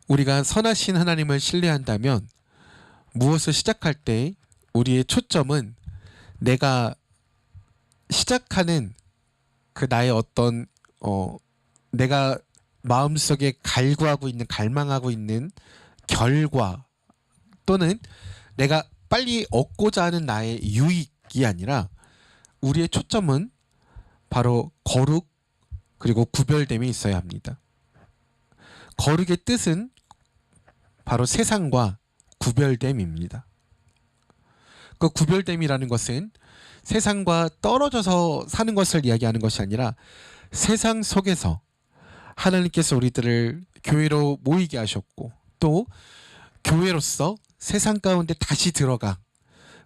우리가 선하신 하나님을 신뢰한다면 무엇을 시작할 때 우리의 초점은 내가 시작하는 그 나의 어떤 내가 마음속에 갈구하고 있는 갈망하고 있는 결과 또는 내가 빨리 얻고자 하는 나의 유익이 아니라 우리의 초점은 바로 거룩 그리고 구별됨이 있어야 합니다. 거룩의 뜻은 바로 세상과 구별됨입니다. 그 구별됨이라는 것은 세상과 떨어져서 사는 것을 이야기하는 것이 아니라 세상 속에서 하나님께서 우리들을 교회로 모이게 하셨고 또 교회로서 세상 가운데 다시 들어가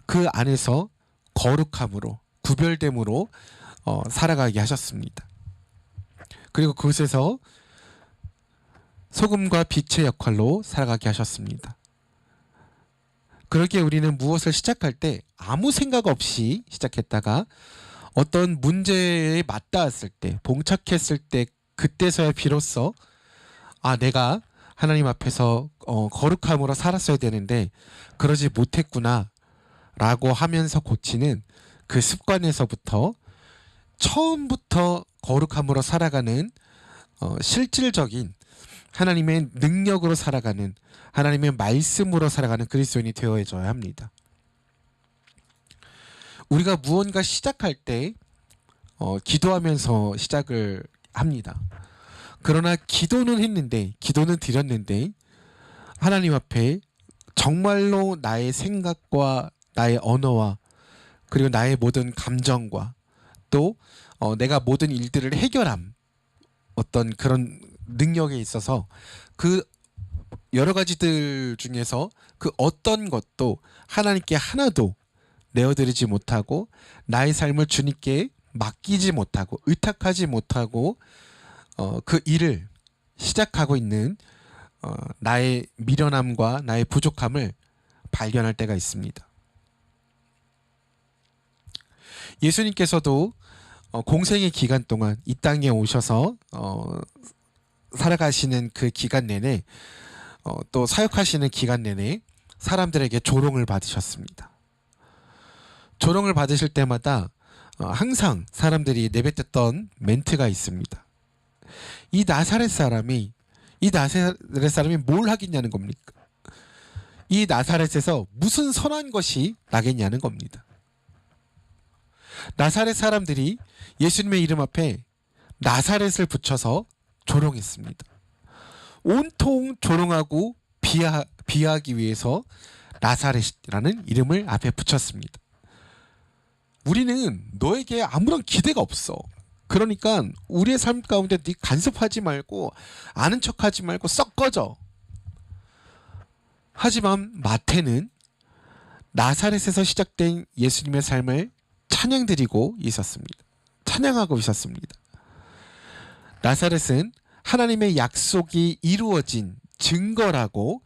그 안에서 거룩함으로 구별됨으로 살아가게 하셨습니다. 그리고 그곳에서 소금과 빛의 역할로 살아가게 하셨습니다. 그러기에 우리는 무엇을 시작할 때 아무 생각 없이 시작했다가 어떤 문제에 맞닿았을 때 봉착했을 때 그때서야 비로소 내가 하나님 앞에서 거룩함으로 살았어야 되는데 그러지 못했구나 라고 하면서 고치는 그 습관에서부터 처음부터 거룩함으로 살아가는 실질적인 하나님의 능력으로 살아가는 하나님의 말씀으로 살아가는 그리스도인이 되어져야 합니다. 우리가 무언가 시작할 때 기도하면서 시작을 합니다. 그러나 기도는 했는데 기도는 드렸는데 하나님 앞에 정말로 나의 생각과 나의 언어와 그리고 나의 모든 감정과 또 내가 모든 일들을 해결함 어떤 그런 능력에 있어서 그 여러 가지들 중에서 그 어떤 것도 하나님께 하나도 내어드리지 못하고 나의 삶을 주님께 맡기지 못하고 의탁하지 못하고 그 일을 시작하고 있는 나의 미련함과 나의 부족함을 발견할 때가 있습니다. 예수님께서도 공생의 기간 동안 이 땅에 오셔서 살아가시는 그 기간 내내 또 사역하시는 기간 내내 사람들에게 조롱을 받으셨습니다. 조롱을 받으실 때마다 항상 사람들이 내뱉었던 멘트가 있습니다. 이 나사렛 사람이 뭘 하겠냐는 겁니까? 이 나사렛에서 무슨 선한 것이 나겠냐는 겁니다. 나사렛 사람들이 예수님의 이름 앞에 나사렛을 붙여서 조롱했습니다. 온통 조롱하고 비하하기 위해서 나사렛이라는 이름을 앞에 붙였습니다. 우리는 너에게 아무런 기대가 없어. 그러니까 우리의 삶 가운데 네 간섭하지 말고 아는 척하지 말고 썩 꺼져. 하지만 마태는 나사렛에서 시작된 예수님의 삶을 찬양드리고 있었습니다. 찬양하고 있었습니다. 나사렛은 하나님의 약속이 이루어진 증거라고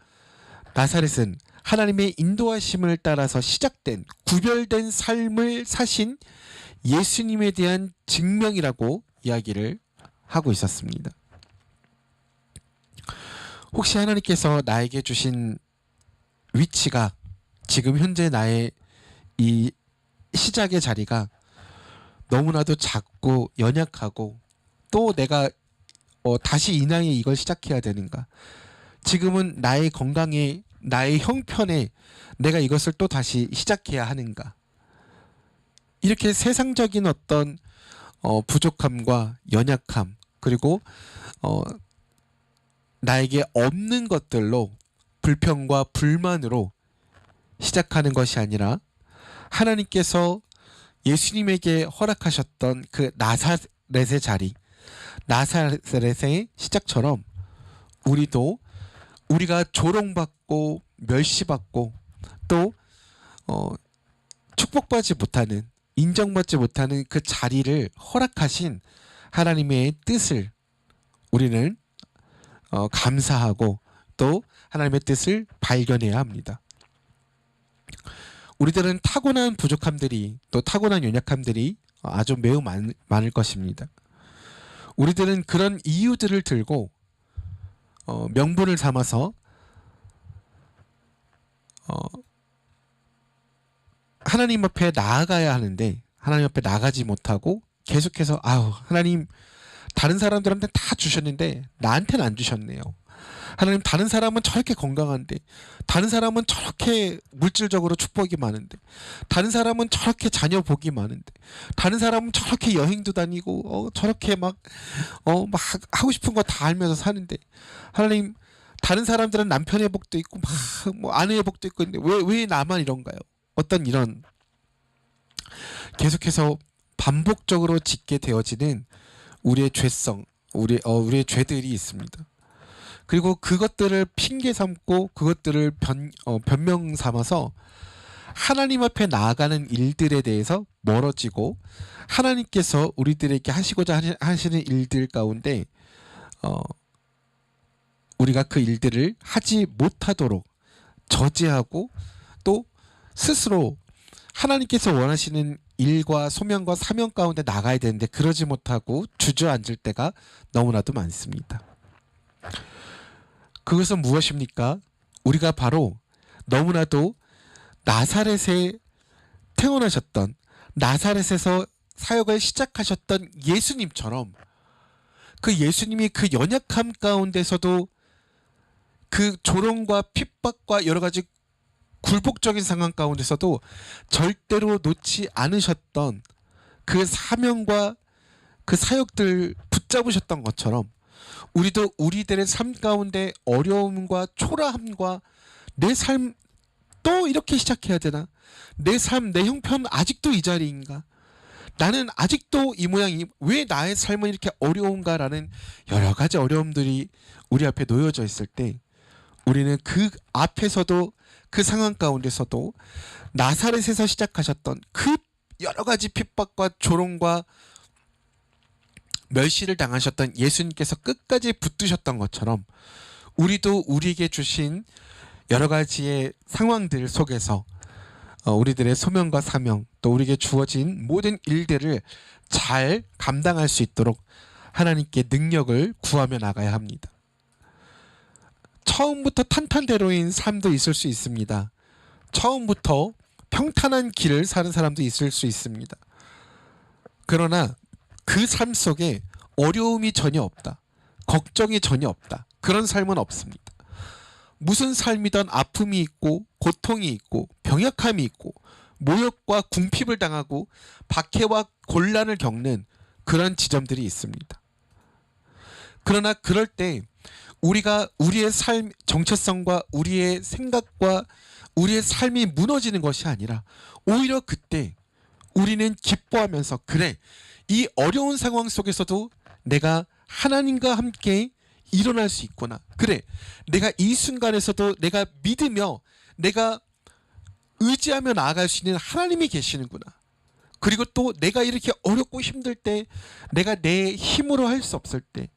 나사렛은 하나님의 인도하심을 따라서 시작된 구별된 삶을 사신 예수님에 대한 증명이라고 이야기를 하고 있었습니다. 혹시 하나님께서 나에게 주신 위치가 지금 현재 나의 이 시작의 자리가 너무나도 작고 연약하고 또 내가 다시 이 나이에 이걸 시작해야 되는가? 지금은 나의 건강에 나의 형편에 내가 이것을 또 다시 시작해야 하는가? 이렇게 세상적인 어떤 부족함과 연약함 그리고 나에게 없는 것들로 불평과 불만으로 시작하는 것이 아니라 하나님께서 예수님에게 허락하셨던 그 나사렛의 자리 나사렛의 시작처럼 우리도 우리가 조롱받고 멸시받고 또 축복받지 못하는 인정받지 못하는 그 자리를 허락하신 하나님의 뜻을 우리는 감사하고 또 하나님의 뜻을 발견해야 합니다. 우리들은 타고난 부족함들이 또 타고난 연약함들이 아주 매우 많을 것입니다. 우리들은 그런 이유들을 들고 명분을 삼아서 하나님 앞에 나아가야 하는데 하나님 앞에 나가지 못하고 계속해서 아유 하나님 다른 사람들한테 다 주셨는데 나한테는 안 주셨네요. 하나님 다른 사람은 저렇게 건강한데 다른 사람은 저렇게 물질적으로 축복이 많은데 다른 사람은 저렇게 자녀 복이 많은데 다른 사람은 저렇게 여행도 다니고 저렇게 막 하고 싶은 거 다 알면서 사는데 하나님 다른 사람들은 남편의 복도 있고 막 뭐 아내의 복도 있고 있는데 왜 나만 이런가요? 어떤 이런 계속해서 반복적으로 짓게 되어지는 우리의 죄성, 우리의 죄들이 있습니다. 그리고 그것들을 핑계 삼고 그것들을 변명 삼아서 하나님 앞에 나아가는 일들에 대해서 멀어지고 하나님께서 우리들에게 하시고자 하시는 일들 가운데 우리가 그 일들을 하지 못하도록 저지하고 또 스스로 하나님께서 원하시는 일과 소명과 사명 가운데 나가야 되는데 그러지 못하고 주저앉을 때가 너무나도 많습니다. 그것은 무엇입니까? 우리가 바로 너무나도 나사렛에 태어나셨던 나사렛에서 사역을 시작하셨던 예수님처럼 그 예수님이 그 연약함 가운데서도 그 조롱과 핍박과 여러 가지 굴복적인 상황 가운데서도 절대로 놓지 않으셨던 그 사명과 그 사역들 붙잡으셨던 것처럼 우리도 우리들의 삶 가운데 어려움과 초라함과 내 삶 또 이렇게 시작해야 되나? 내 삶, 내 형편 아직도 이 자리인가? 나는 아직도 이 모양이 왜 나의 삶은 이렇게 어려운가라는 여러 가지 어려움들이 우리 앞에 놓여져 있을 때 우리는 그 앞에서도 그 상황 가운데서도 나사렛에서 시작하셨던 그 여러 가지 핍박과 조롱과 멸시를 당하셨던 예수님께서 끝까지 붙드셨던 것처럼 우리도 우리에게 주신 여러 가지의 상황들 속에서 우리들의 소명과 사명 또 우리에게 주어진 모든 일들을 잘 감당할 수 있도록 하나님께 능력을 구하며 나가야 합니다. 처음부터 탄탄대로인 삶도 있을 수 있습니다. 처음부터 평탄한 길을 사는 사람도 있을 수 있습니다. 그러나 그 삶 속에 어려움이 전혀 없다. 걱정이 전혀 없다. 그런 삶은 없습니다. 무슨 삶이든 아픔이 있고 고통이 있고 병약함이 있고 모욕과 궁핍을 당하고 박해와 곤란을 겪는 그런 지점들이 있습니다. 그러나 그럴 때 우리가 우리의 삶 정체성과 우리의 생각과 우리의 삶이 무너지는 것이 아니라 오히려 그때 우리는 기뻐하면서 그래 이 어려운 상황 속에서도 내가 하나님과 함께 일어날 수 있구나. 그래 내가 이 순간에서도 내가 믿으며 내가 의지하며 나아갈 수 있는 하나님이 계시는구나. 그리고 또 내가 이렇게 어렵고 힘들 때 내가 내 힘으로 할 수 없을 때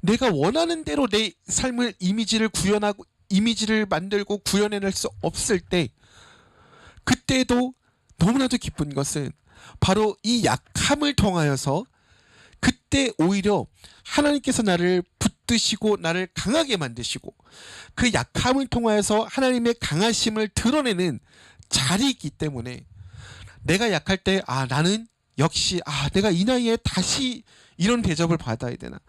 내가 원하는 대로 내 삶을 이미지를 만들고 구현해낼 수 없을 때 그때도 너무나도 기쁜 것은 바로 이 약함을 통하여서 그때 오히려 하나님께서 나를 붙드시고 나를 강하게 만드시고 그 약함을 통하여서 하나님의 강하심을 드러내는 자리이기 때문에 내가 약할 때 나는 역시 내가 이 나이에 다시 이런 대접을 받아야 되나?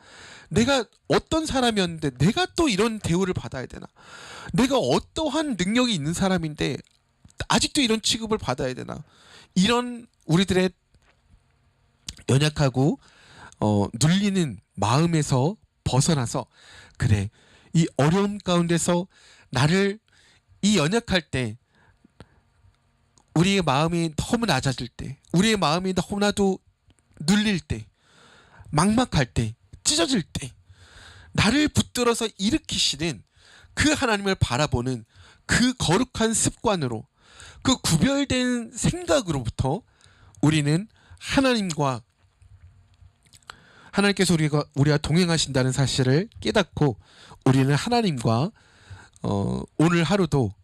내가 어떤 사람이었는데 내가 또 이런 대우를 받아야 되나? 내가 어떠한 능력이 있는 사람인데 아직도 이런 취급을 받아야 되나? 이런 우리들의 연약하고 눌리는 마음에서 벗어나서 그래 이 어려움 가운데서 나를 이 연약할 때 우리의 마음이 너무 낮아질 때 우리의 마음이 너무나도 눌릴 때 막막할 때 찢어질 때 나를 붙들어서 일으키시는 그 하나님을 바라보는 그 거룩한 습관으로 그 구별된 생각으로부터 우리는 하나님께서 우리와 동행하신다는 사실을 깨닫고 우리는 하나님과 오늘 하루도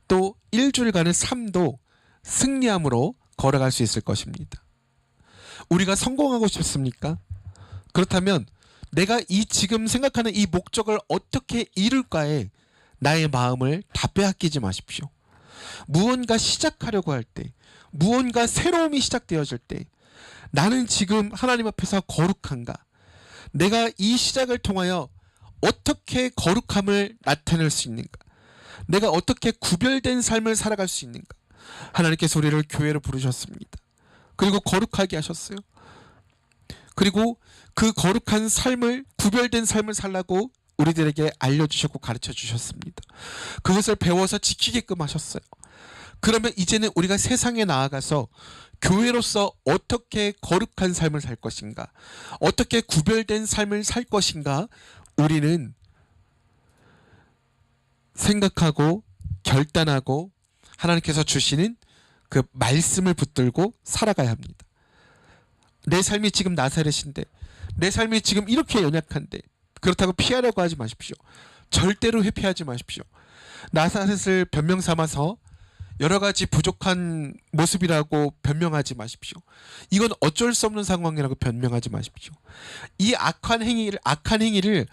또 일주일간의 삶도 승리함으로 걸어갈 수 있을 것입니다. 우리가 성공하고 싶습니까? 그렇다면 내가 이 지금 생각하는 이 목적을 어떻게 이룰까에 나의 마음을 다 빼앗기지 마십시오. 무언가 시작하려고 할 때, 무언가 새로움이 시작되어질 때 나는 지금 하나님 앞에서 거룩한가? 내가 이 시작을 통하여 어떻게 거룩함을 나타낼 수 있는가? 내가 어떻게 구별된 삶을 살아갈 수 있는가? 하나님께서 우리를 교회로 부르셨습니다. 그리고 거룩하게 하셨어요. 그리고 그 거룩한 삶을, 구별된 삶을 살라고 우리들에게 알려주셨고 가르쳐 주셨습니다. 그것을 배워서 지키게끔 하셨어요. 그러면 이제는 우리가 세상에 나아가서 교회로서 어떻게 거룩한 삶을 살 것인가, 어떻게 구별된 삶을 살 것인가, 우리는 생각하고 결단하고 하나님께서 주시는 그 말씀을 붙들고 살아가야 합니다. 내 삶이 지금 나사렛인데, 내 삶이 지금 이렇게 연약한데, 그렇다고 피하려고 하지 마십시오. 절대로 회피하지 마십시오. 나사렛을 변명 삼아서 여러 가지 부족한 모습이라고 변명하지 마십시오. 이건 어쩔 수 없는 상황이라고 변명하지 마십시오. 이 악한 행위를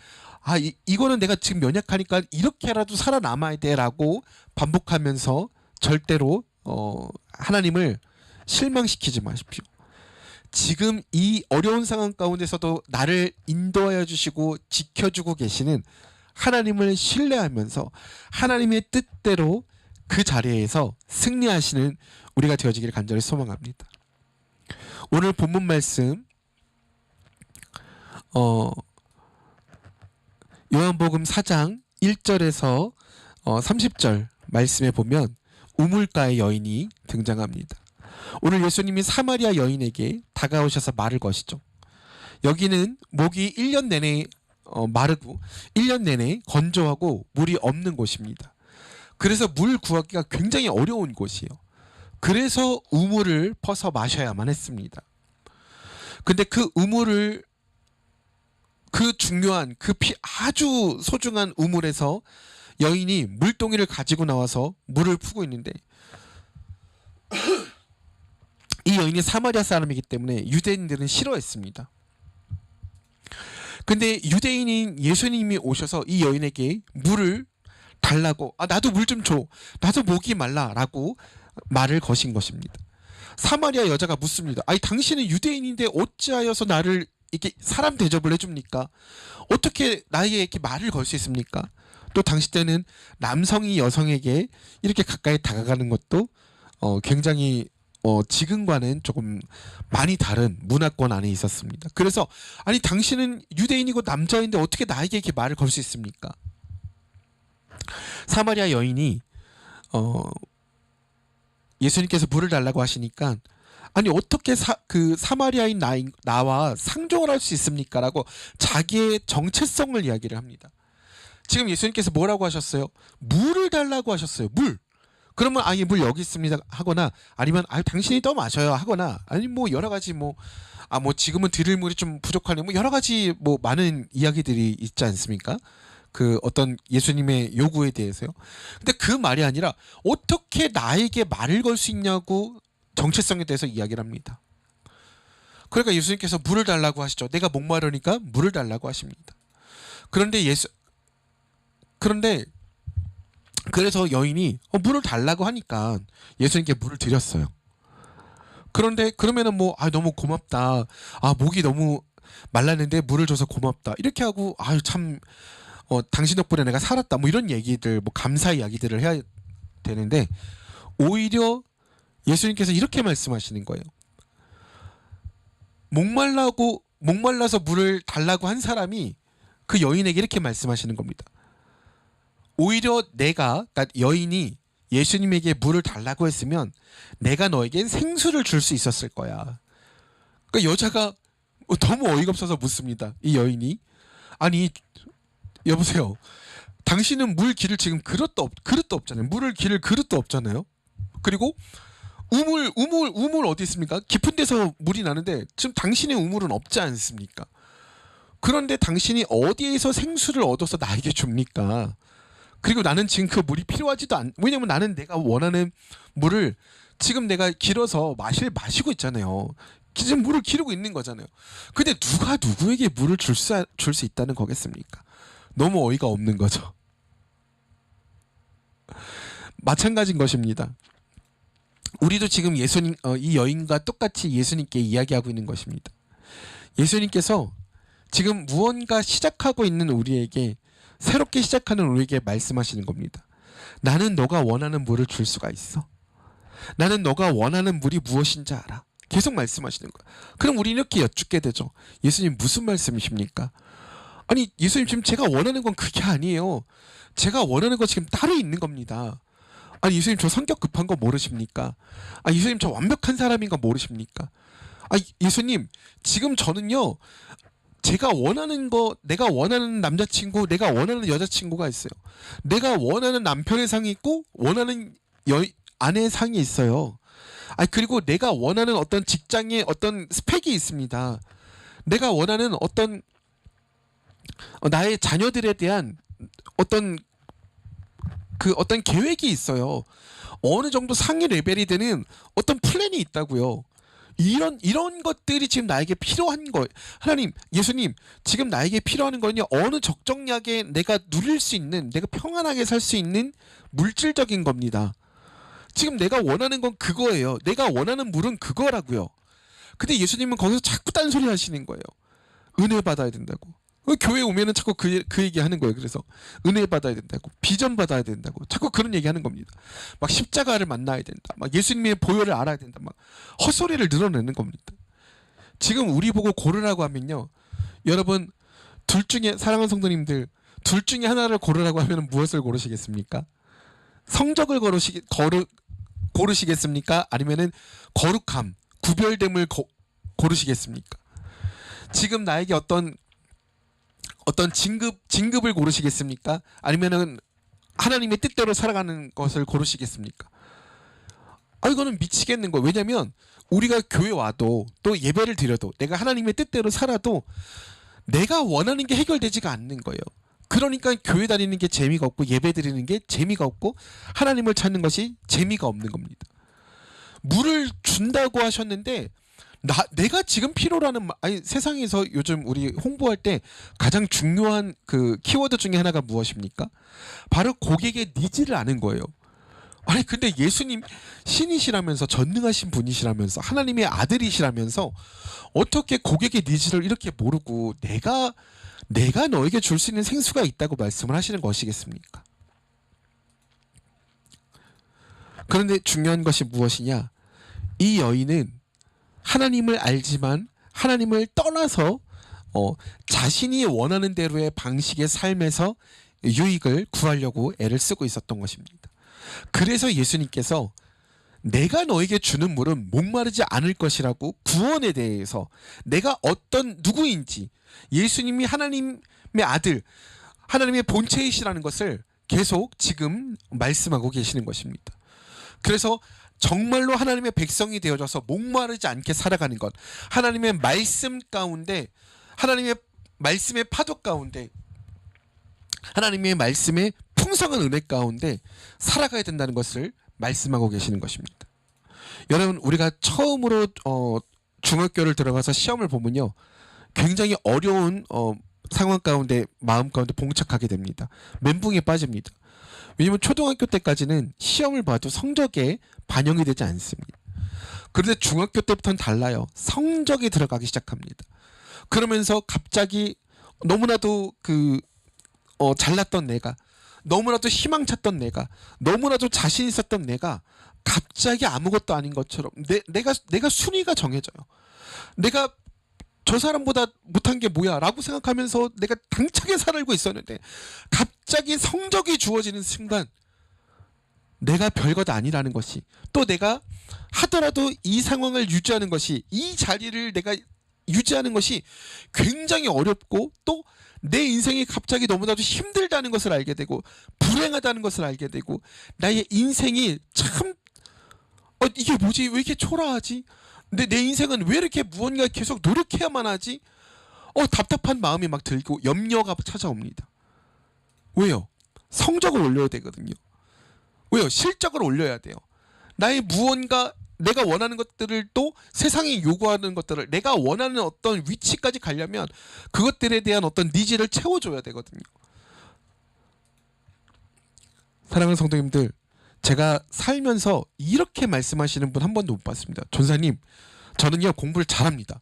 이거는 내가 지금 연약하니까 이렇게라도 살아남아야 돼라고 반복하면서 절대로 하나님을 실망시키지 마십시오. 지금 이 어려운 상황 가운데서도 나를 인도하여 주시고 지켜주고 계시는 하나님을 신뢰하면서 하나님의 뜻대로 그 자리에서 승리하시는 우리가 되어지기를 간절히 소망합니다. 오늘 본문 말씀 요한복음 4장 1절에서 30절 말씀에 보면 우물가의 여인이 등장합니다. 오늘 예수님이 사마리아 여인에게 다가오셔서 말을 거시죠. 여기는 목이 1년 내내 마르고 1년 내내 건조하고 물이 없는 곳입니다. 그래서 물 구하기가 굉장히 어려운 곳이에요. 그래서 우물을 퍼서 마셔야만 했습니다. 근데 그 우물을, 그 중요한 아주 소중한 우물에서 여인이 물동이를 가지고 나와서 물을 푸고 있는데, 이 여인이 사마리아 사람이기 때문에 유대인들은 싫어했습니다. 근데 유대인인 예수님이 오셔서 이 여인에게 물을 달라고, 나도 물 좀 줘, 나도 목이 말라 라고 말을 거신 것입니다. 사마리아 여자가 묻습니다. 당신은 유대인인데 어찌하여서 나를 이렇게 사람 대접을 해줍니까? 어떻게 나에게 이렇게 말을 걸 수 있습니까? 또 당시 때는 남성이 여성에게 이렇게 가까이 다가가는 것도 굉장히 지금과는 조금 많이 다른 문화권 안에 있었습니다. 그래서 당신은 유대인이고 남자인데 어떻게 나에게 이렇게 말을 걸 수 있습니까? 사마리아 여인이 예수님께서 물을 달라고 하시니까 어떻게 사마리아인 나와 상종을 할 수 있습니까? 라고 자기의 정체성을 이야기를 합니다. 지금 예수님께서 뭐라고 하셨어요? 물을 달라고 하셨어요. 물. 그러면 물 여기 있습니다 하거나, 아니면 당신이 떠 마셔요 하거나, 여러 가지 지금은 드릴 물이 좀 부족하네, 여러 가지 많은 이야기들이 있지 않습니까? 그 어떤 예수님의 요구에 대해서요. 근데 그 말이 아니라 어떻게 나에게 말을 걸 수 있냐고 정체성에 대해서 이야기를 합니다. 그러니까 예수님께서 물을 달라고 하시죠. 내가 목마르니까 물을 달라고 하십니다. 그래서 여인이 물을 달라고 하니까 예수님께 물을 드렸어요. 그런데 그러면은 너무 고맙다, 목이 너무 말랐는데 물을 줘서 고맙다, 이렇게 하고 참 당신 덕분에 내가 살았다, 이런 얘기들, 감사 이야기들을 해야 되는데, 오히려 예수님께서 이렇게 말씀하시는 거예요. 목말라서 물을 달라고 한 사람이 그 여인에게 이렇게 말씀하시는 겁니다. 오히려 그러니까 여인이 예수님에게 물을 달라고 했으면 내가 너에겐 생수를 줄 수 있었을 거야. 그러니까 여자가 너무 어이가 없어서 묻습니다. 이 여인이, 여보세요, 당신은 물 기를 지금 그릇도 없잖아요. 물을 기를 그릇도 없잖아요. 그리고 우물 어디 있습니까? 깊은 데서 물이 나는데 지금 당신의 우물은 없지 않습니까? 그런데 당신이 어디에서 생수를 얻어서 나에게 줍니까? 그리고 나는 지금 그 물이 필요하지도 왜냐면 나는 내가 원하는 물을 지금 내가 길어서 마시고 있잖아요. 지금 물을 기르고 있는 거잖아요. 근데 누가 누구에게 물을 줄 수 있다는 거겠습니까? 너무 어이가 없는 거죠. 마찬가지인 것입니다. 우리도 지금 예수님 이 여인과 똑같이 예수님께 이야기하고 있는 것입니다. 예수님께서 지금 무언가 시작하고 있는 우리에게, 새롭게 시작하는 우리에게 말씀하시는 겁니다. 나는 너가 원하는 물을 줄 수가 있어. 나는 너가 원하는 물이 무엇인지 알아. 계속 말씀하시는 거야. 그럼 우리는 이렇게 여쭙게 되죠. 예수님 무슨 말씀이십니까? 아니 예수님 지금 제가 원하는 건 그게 아니에요. 제가 원하는 건 지금 따로 있는 겁니다. 아니 예수님 저 성격 급한 거 모르십니까? 아 예수님 저 완벽한 사람인 거 모르십니까? 아 예수님 지금 저는요 제가 원하는 거, 내가 원하는 남자친구, 내가 원하는 여자친구가 있어요. 내가 원하는 남편의 상이 있고 원하는 아내의 상이 있어요. 아 그리고 내가 원하는 어떤 직장의 어떤 스펙이 있습니다. 내가 원하는 어떤 나의 자녀들에 대한 어떤 어떤 계획이 있어요. 어느 정도 상위 레벨이 되는 어떤 플랜이 있다고요. 이런 것들이 지금 나에게 필요한 거예요. 하나님, 예수님, 지금 나에게 필요한 거는요. 어느 적정량에 내가 누릴 수 있는, 내가 평안하게 살 수 있는 물질적인 겁니다. 지금 내가 원하는 건 그거예요. 내가 원하는 물은 그거라고요. 근데 예수님은 거기서 자꾸 딴소리 하시는 거예요. 은혜 받아야 된다고. 교회 오면은 자꾸 그 얘기 하는 거예요. 그래서 은혜 받아야 된다고, 비전 받아야 된다고, 자꾸 그런 얘기 하는 겁니다. 막 십자가를 만나야 된다, 막 예수님의 보혈을 알아야 된다, 막 헛소리를 늘어내는 겁니다. 지금 우리 보고 고르라고 하면요, 여러분 둘 중에, 사랑하는 성도님들, 둘 중에 하나를 고르라고 하면 무엇을 고르시겠습니까? 성적을 고르시겠습니까? 아니면은 거룩함, 구별됨을 고르시겠습니까? 지금 나에게 어떤 진급을 고르시겠습니까? 아니면은 하나님의 뜻대로 살아가는 것을 고르시겠습니까? 아 이거는 미치겠는 거예요. 왜냐면 우리가 교회 와도 또 예배를 드려도 내가 하나님의 뜻대로 살아도 내가 원하는 게 해결되지가 않는 거예요. 그러니까 교회 다니는 게 재미가 없고 예배 드리는 게 재미가 없고 하나님을 찾는 것이 재미가 없는 겁니다. 물을 준다고 하셨는데 내가 지금 필요라는, 아니 세상에서 요즘 우리 홍보할 때 가장 중요한 그 키워드 중에 하나가 무엇입니까? 바로 고객의 니즈를 아는 거예요. 아니 근데 예수님 신이시라면서, 전능하신 분이시라면서, 하나님의 아들이시라면서 어떻게 고객의 니즈를 이렇게 모르고 내가 너에게 줄 수 있는 생수가 있다고 말씀을 하시는 것이겠습니까? 그런데 중요한 것이 무엇이냐? 이 여인은 하나님을 알지만 하나님을 떠나서 자신이 원하는 대로의 방식의 삶에서 유익을 구하려고 애를 쓰고 있었던 것입니다. 그래서 예수님께서 내가 너에게 주는 물은 목마르지 않을 것이라고, 구원에 대해서 내가 어떤 누구인지, 예수님이 하나님의 아들, 하나님의 본체이시라는 것을 계속 지금 말씀하고 계시는 것입니다. 그래서 정말로 하나님의 백성이 되어져서 목마르지 않게 살아가는 것, 하나님의 말씀 가운데, 하나님의 말씀의 파도 가운데, 하나님의 말씀의 풍성한 은혜 가운데 살아가야 된다는 것을 말씀하고 계시는 것입니다. 여러분 우리가 처음으로 중학교를 들어가서 시험을 보면요, 굉장히 어려운 상황 가운데, 마음 가운데 봉착하게 됩니다. 멘붕에 빠집니다. 왜냐면 초등학교 때까지는 시험을 봐도 성적에 반영이 되지 않습니다. 그런데 중학교 때부터는 달라요. 성적이 들어가기 시작합니다. 그러면서 갑자기 너무나도 잘났던 내가, 너무나도 희망찼던 내가, 너무나도 자신 있었던 내가 갑자기 아무것도 아닌 것처럼 내가 순위가 정해져요. 내가 저 사람보다 못한 게 뭐야 라고 생각하면서 내가 당차게 살고 있었는데 갑자기 성적이 주어지는 순간 내가 별것 아니라는 것이, 또 내가 하더라도 이 상황을 유지하는 것이, 이 자리를 내가 유지하는 것이 굉장히 어렵고, 또 내 인생이 갑자기 너무나도 힘들다는 것을 알게 되고, 불행하다는 것을 알게 되고, 나의 인생이 참 이게 뭐지, 왜 이렇게 초라하지, 근데 내 인생은 왜 이렇게 무언가 계속 노력해야만 하지, 답답한 마음이 막 들고 염려가 찾아옵니다. 왜요? 성적을 올려야 되거든요. 왜요? 실적을 올려야 돼요. 나의 무언가, 내가 원하는 것들을 또 세상이 요구하는 것들을 내가 원하는 어떤 위치까지 가려면 그것들에 대한 어떤 니즈를 채워줘야 되거든요. 사랑하는 성도님들, 제가 살면서 이렇게 말씀하시는 분 한 번도 못 봤습니다. 전사님, 저는요 공부를 잘합니다.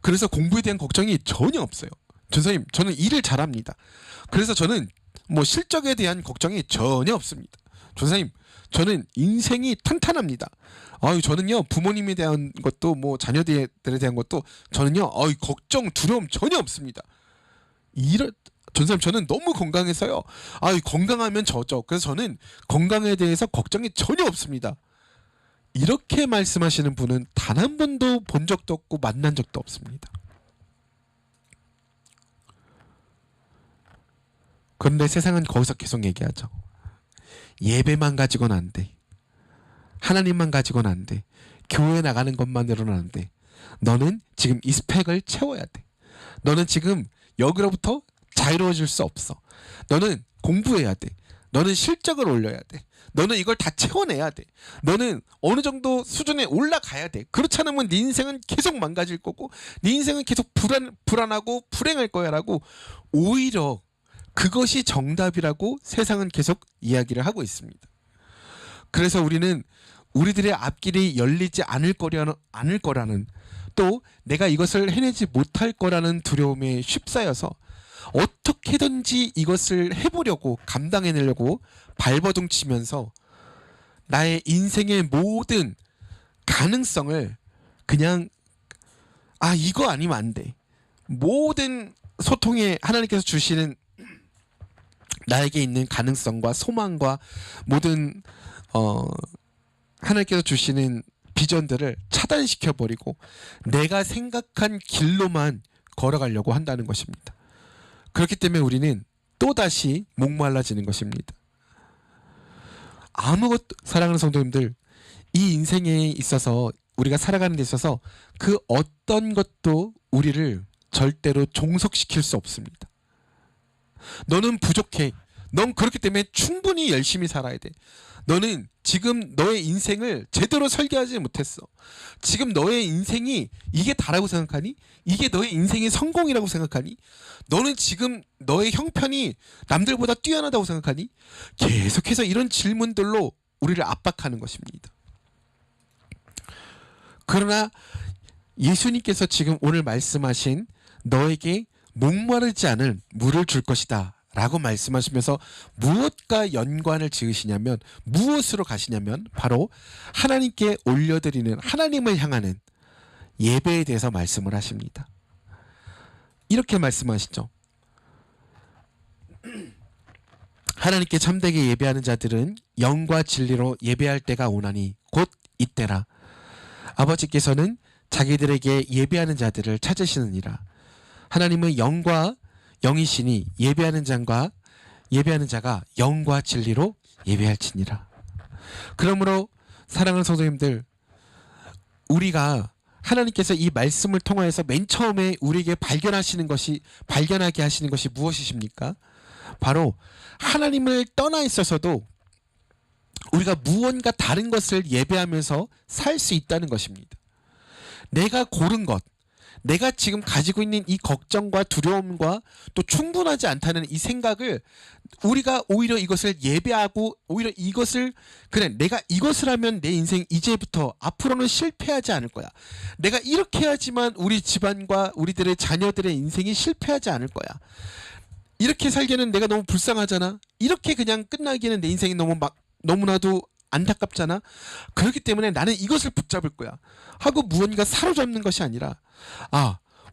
그래서 공부에 대한 걱정이 전혀 없어요. 전사님, 저는 일을 잘합니다. 그래서 저는 뭐 실적에 대한 걱정이 전혀 없습니다. 전사님, 저는 인생이 탄탄합니다. 저는요 부모님에 대한 것도 뭐 자녀들에 대한 것도 저는요 걱정 두려움 전혀 없습니다. 전사님, 저는 너무 건강해서요. 건강하면 저죠. 그래서 저는 건강에 대해서 걱정이 전혀 없습니다. 이렇게 말씀하시는 분은 단 한 번도 본 적도 없고 만난 적도 없습니다. 그런데 세상은 거기서 계속 얘기하죠. 예배만 가지고는 안 돼. 하나님만 가지고는 안 돼. 교회 나가는 것만으로는 안 돼. 너는 지금 이 스펙을 채워야 돼. 너는 지금 여기로부터 자유로워질 수 없어. 너는 공부해야 돼. 너는 실적을 올려야 돼. 너는 이걸 다 채워내야 돼. 너는 어느 정도 수준에 올라가야 돼. 그렇지 않으면 네 인생은 계속 망가질 거고 네 인생은 계속 불안하고 불행할 거야 라고 오히려 그것이 정답이라고 세상은 계속 이야기를 하고 있습니다. 그래서 우리는 우리들의 앞길이 열리지 않을 거라는 또 내가 이것을 해내지 못할 거라는 두려움에 휩싸여서 어떻게든지 이것을 해보려고 감당해내려고 발버둥 치면서 나의 인생의 모든 가능성을 그냥 이거 아니면 안 돼. 모든 소통에 하나님께서 주시는 나에게 있는 가능성과 소망과 모든 하나님께서 주시는 비전들을 차단시켜버리고 내가 생각한 길로만 걸어가려고 한다는 것입니다. 그렇기 때문에 우리는 또다시 목말라지는 것입니다. 사랑하는 성도님들, 이 인생에 있어서 우리가 살아가는 데 있어서 그 어떤 것도 우리를 절대로 종속시킬 수 없습니다. 너는 부족해. 넌 그렇기 때문에 충분히 열심히 살아야 돼. 너는 지금 너의 인생을 제대로 설계하지 못했어. 지금 너의 인생이 이게 다라고 생각하니? 이게 너의 인생의 성공이라고 생각하니? 너는 지금 너의 형편이 남들보다 뛰어나다고 생각하니? 계속해서 이런 질문들로 우리를 압박하는 것입니다. 그러나 예수님께서 지금 오늘 말씀하신 너에게 목마르지 않은 물을 줄 것이다 라고 말씀하시면서 무엇과 연관을 지으시냐면, 무엇으로 가시냐면 바로 하나님께 올려드리는, 하나님을 향하는 예배에 대해서 말씀을 하십니다. 이렇게 말씀하시죠. 하나님께 참되게 예배하는 자들은 영과 진리로 예배할 때가 오나니 곧 이때라. 아버지께서는 자기들에게 예배하는 자들을 찾으시느니라. 하나님은 영과 영이시니 예배하는 자가 영과 진리로 예배할지니라. 그러므로 사랑하는 성도님들, 우리가 하나님께서 이 말씀을 통하여서 맨 처음에 우리에게 발견하게 하시는 것이 무엇이십니까? 바로 하나님을 떠나 있어서도 우리가 무언가 다른 것을 예배하면서 살 수 있다는 것입니다. 내가 고른 것, 내가 지금 가지고 있는 이 걱정과 두려움과 또 충분하지 않다는 이 생각을 우리가 오히려 이것을 예배하고 오히려 이것을 내가 이것을 하면 내 인생 이제부터 앞으로는 실패하지 않을 거야. 내가 이렇게 해야지만 우리 집안과 우리들의 자녀들의 인생이 실패하지 않을 거야. 이렇게 살기에는 내가 너무 불쌍하잖아. 이렇게 그냥 끝나기에는 내 인생이 너무나도 안타깝잖아. 그렇기 때문에 나는 이것을 붙잡을 거야 하고 무언가 사로잡는 것이 아니라,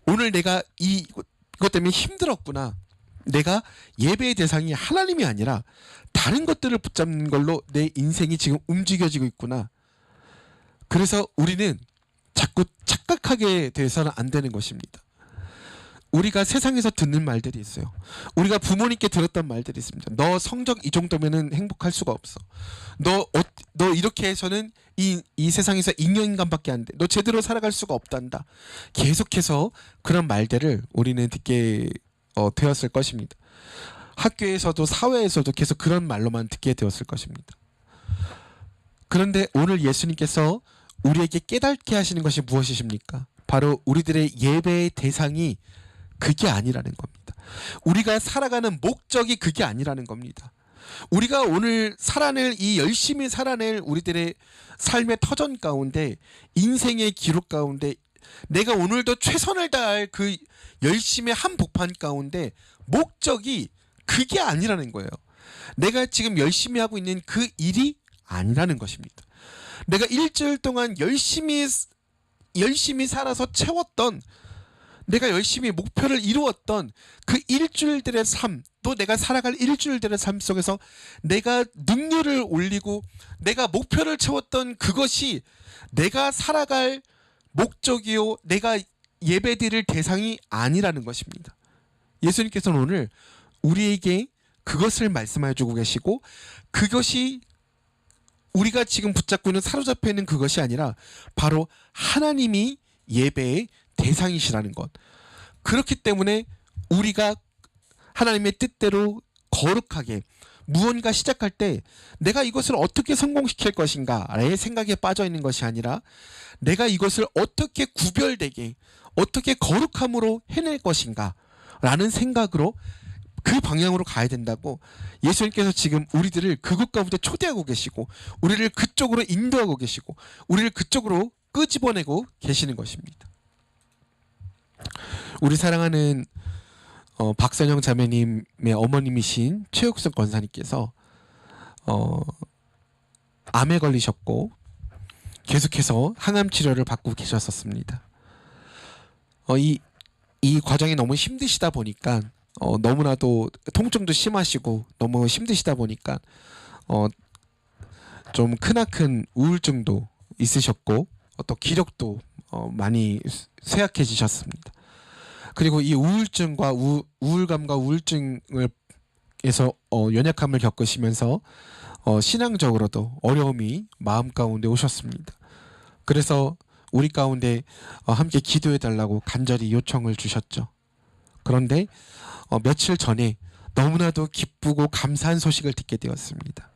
오늘 내가 이것 때문에 힘들었구나. 내가 예배의 대상이 하나님이 아니라 다른 것들을 붙잡는 걸로 내 인생이 지금 움직여지고 있구나. 그래서 우리는 자꾸 착각하게 돼서는 안 되는 것입니다. 우리가 세상에서 듣는 말들이 있어요. 우리가 부모님께 들었던 말들이 있습니다. 너 성적 이 정도면은 행복할 수가 없어. 너 이렇게 해서는 이 세상에서 잉여인간밖에 안 돼. 너 제대로 살아갈 수가 없단다. 계속해서 그런 말들을 우리는 듣게 되었을 것입니다. 학교에서도 사회에서도 계속 그런 말로만 듣게 되었을 것입니다. 그런데 오늘 예수님께서 우리에게 깨닫게 하시는 것이 무엇이십니까? 바로 우리들의 예배의 대상이 그게 아니라는 겁니다. 우리가 살아가는 목적이 그게 아니라는 겁니다. 우리가 오늘 이 열심히 살아낼 우리들의 삶의 터전 가운데, 인생의 기록 가운데, 내가 오늘도 최선을 다할 그 열심의 한복판 가운데 목적이 그게 아니라는 거예요. 내가 지금 열심히 하고 있는 그 일이 아니라는 것입니다. 내가 일주일 동안 열심히 살아서 채웠던, 내가 열심히 목표를 이루었던 그 일주일들의 삶, 또 내가 살아갈 일주일들의 삶 속에서 내가 능률을 올리고 내가 목표를 채웠던 그것이 내가 살아갈 목적이요, 내가 예배드릴 대상이 아니라는 것입니다. 예수님께서는 오늘 우리에게 그것을 말씀해 주고 계시고, 그것이 우리가 지금 붙잡고 있는, 사로잡혀 있는 그것이 아니라 바로 하나님이 예배의 대상이시라는 것. 그렇기 때문에 우리가 하나님의 뜻대로 거룩하게 무언가 시작할 때 내가 이것을 어떻게 성공시킬 것인가의 생각에 빠져 있는 것이 아니라 내가 이것을 어떻게 구별되게, 어떻게 거룩함으로 해낼 것인가 라는 생각으로 그 방향으로 가야 된다고 예수님께서 지금 우리들을 그곳 가운데 초대하고 계시고, 우리를 그쪽으로 인도하고 계시고, 우리를 그쪽으로 끄집어내고 계시는 것입니다. 우리 사랑하는 박선영 자매님의 어머님이신 최옥순 권사님께서 암에 걸리셨고 계속해서 항암 치료를 받고 계셨었습니다. 이 과정이 너무 힘드시다 보니까 너무나도 통증도 심하시고 너무 힘드시다 보니까 좀 크나큰 우울증도 있으셨고 또 기력도 많이 쇠약해지셨습니다. 그리고 이 우울증과 우울감과 우울증에서 연약함을 겪으시면서 신앙적으로도 어려움이 마음 가운데 오셨습니다. 그래서 우리 가운데 함께 기도해 달라고 간절히 요청을 주셨죠. 그런데 며칠 전에 너무나도 기쁘고 감사한 소식을 듣게 되었습니다.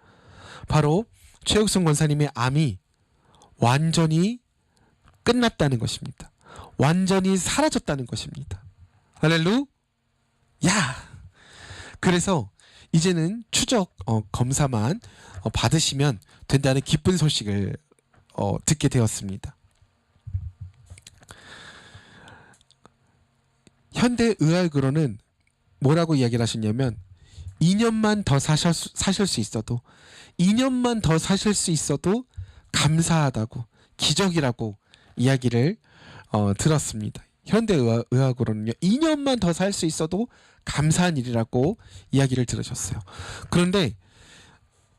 바로 최욱순 권사님의 암이 완전히 끝났다는 것입니다. 완전히 사라졌다는 것입니다. 할렐루야! 그래서 이제는 추적 검사만 받으시면 된다는 기쁜 소식을 듣게 되었습니다. 현대의학으로는 뭐라고 이야기를 하셨냐면 2년만 더 사실 수 있어도 2년만 더 사실 수 있어도 감사하다고, 기적이라고 이야기를 들었습니다. 현대의학으로는요 2년만 더 살 수 있어도 감사한 일이라고 이야기를 들으셨어요. 그런데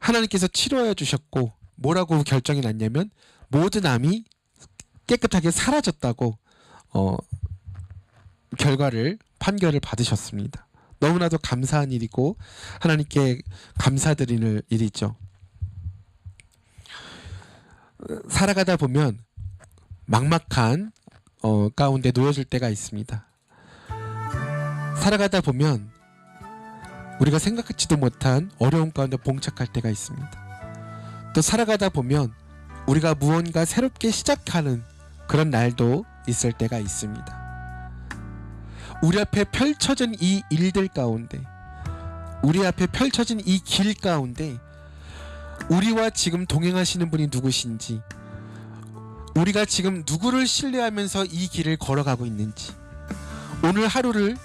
하나님께서 치료해 주셨고 뭐라고 결정이 났냐면 모든 암이 깨끗하게 사라졌다고 판결을 받으셨습니다. 너무나도 감사한 일이고 하나님께 감사드리는 일이죠. 살아가다 보면 막막한 가운데 놓여질 때가 있습니다. 살아가다 보면 우리가 생각하지도 못한 어려움 가운데 봉착할 때가 있습니다. 또 살아가다 보면 우리가 무언가 새롭게 시작하는 그런 날도 있을 때가 있습니다. 우리 앞에 펼쳐진 이 일들 가운데, 우리 앞에 펼쳐진 이 길 가운데 우리와 지금 동행하시는 분이 누구신지, 우리가 지금 누구를 신뢰하면서 이 길을 걸어가고 있는지, 오늘 하루를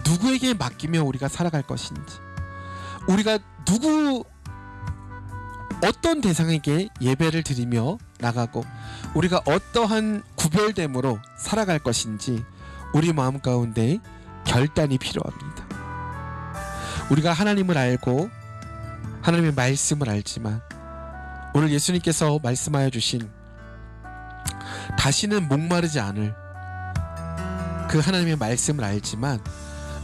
누구에게 맡기며 우리가 살아갈 것인지, 우리가 어떤 대상에게 예배를 드리며 나가고 우리가 어떠한 구별됨으로 살아갈 것인지 우리 마음 가운데 결단이 필요합니다. 우리가 하나님을 알고 하나님의 말씀을 알지만 오늘 예수님께서 말씀하여 주신 다시는 목마르지 않을 그 하나님의 말씀을 알지만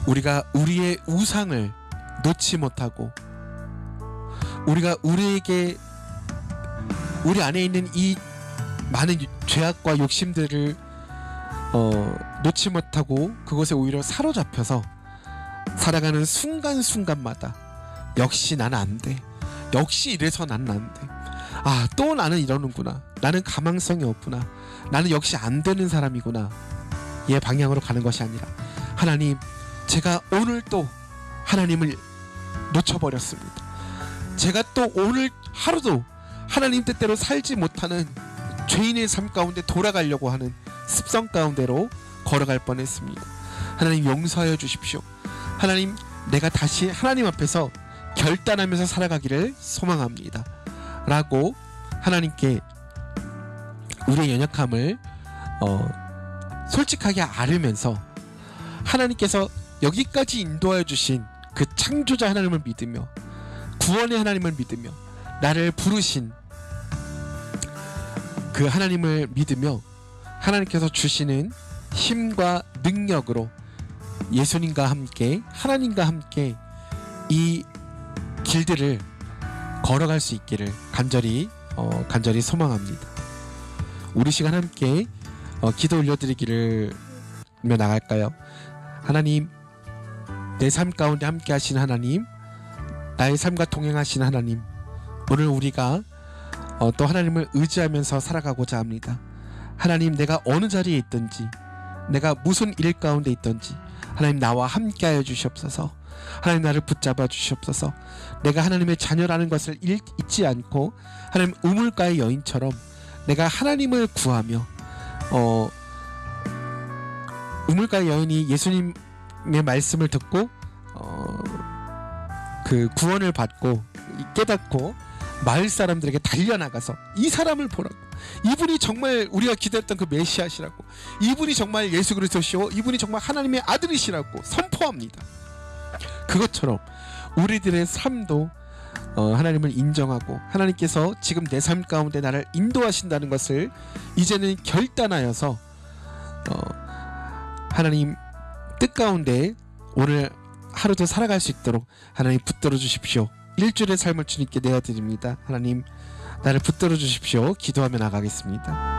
우리가 우리의 우상을 놓지 못하고 우리가 우리 안에 있는 이 많은 죄악과 욕심들을 놓지 못하고 그것에 오히려 사로잡혀서 살아가는 순간순간마다 역시 난 안 돼, 역시 이래서 난 안 돼, 아, 또 나는 이러는구나. 나는 가망성이 없구나. 나는 역시 안 되는 사람이구나. 이 방향으로 가는 것이 아니라 하나님, 제가 오늘 또 하나님을 놓쳐버렸습니다. 제가 또 오늘 하루도 하나님 뜻대로 살지 못하는 죄인의 삶 가운데 돌아가려고 하는 습성 가운데로 걸어갈 뻔했습니다. 하나님 용서하여 주십시오. 하나님, 내가 다시 하나님 앞에서 결단하면서 살아가기를 소망합니다. 라고 하나님께 우리의 연약함을 솔직하게 아뢰면서 하나님께서 여기까지 인도하여 주신 그 창조자 하나님을 믿으며 구원의 하나님을 믿으며 나를 부르신 그 하나님을 믿으며 하나님께서 주시는 힘과 능력으로 예수님과 함께 하나님과 함께 이 길들을 걸어갈 수 있기를 간절히 소망합니다. 우리 시간 함께 기도 올려드리기를 나갈까요? 하나님, 내 삶 가운데 함께 하신 하나님, 나의 삶과 동행하신 하나님, 오늘 우리가 또 하나님을 의지하면서 살아가고자 합니다. 하나님, 내가 어느 자리에 있든지, 내가 무슨 일 가운데 있든지 하나님 나와 함께하여 주시옵소서. 하나님, 나를 붙잡아 주시옵소서. 내가 하나님의 자녀라는 것을 잊지 않고 하나님 우물가의 여인처럼 내가 하나님을 구하며 우물가의 여인이 예수님의 말씀을 듣고 그 구원을 받고 깨닫고 마을 사람들에게 달려나가서 이 사람을 보라고, 이분이 정말 우리가 기대했던 그 메시아시라고, 이분이 정말 예수 그리스도시오, 이분이 정말 하나님의 아들이시라고 선포합니다. 그것처럼 우리들의 삶도 하나님을 인정하고 하나님께서 지금 내 삶 가운데 나를 인도하신다는 것을 이제는 결단하여서 하나님 뜻 가운데 오늘 하루도 살아갈 수 있도록 하나님 붙들어 주십시오. 일주일의 삶을 주님께 내어드립니다. 하나님, 나를 붙들어 주십시오. 기도하며 나가겠습니다.